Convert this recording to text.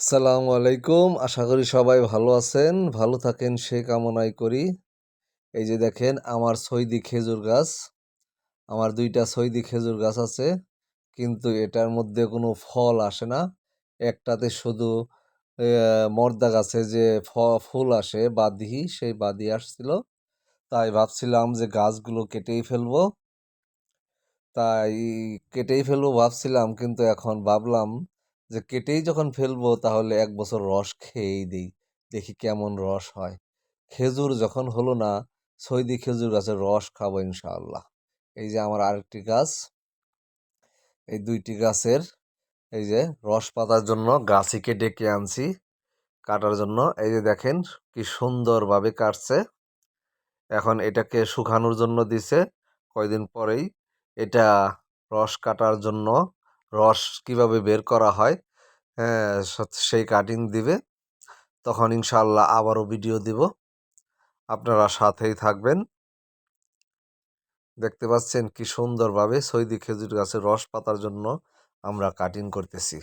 আসসালামু আলাইকুম। আশা করি সবাই ভালো আছেন। ভালো থাকেন সে কামনাই করি। এই যে দেখেন আমার সৌদি খেজুর গাছ। আমার ২ টা সৌদি খেজুর গাছ আছে। কিন্তু এটার মধ্যে কোনো ফল আসে না। একটাতে শুধু মর্দা গাছে যে ফুল আসে বাদি, সেই বাদি আসছিল। তাই ভাবছিলাম যে গাছগুলো কেটেই ফেলবো। তাই কেটেই ফেলবো ভাবছিলাম, কিন্তু এখন ভাবলাম যে কেটেই যখন ফেলবো তাহলে ১ বছর রস খেয়েই দেই। দেখি কেমন রস হয়। খেজুর যখন হলো না, সৌদি খেজুর গাছের রস খাবো ইনশাআল্লাহ। এই যে আমার আরেকটি গাছ, এই ২ টি গাছের এই যে রস পাতার জন্য গাছিকে ডেকে আনছি কাটার জন্য। এই যে দেখেন কি সুন্দরভাবে কাটছে। এখন এটাকে শুকানোর জন্য দিছে। কয়দিন পরেই এটা রস কাটার জন্য, রস কিভাবে বের করা হয়, হ্যাঁ, সেই কাটিং দিবে। তখন ইনশাআল্লাহ আবারও ভিডিও দিব। আপনারা সাথেই থাকবেন। দেখতে পাচ্ছেন কি সুন্দরভাবে সৌদি খেজুর গাছের রস পাতার জন্য আমরা কাটিং করতেছি।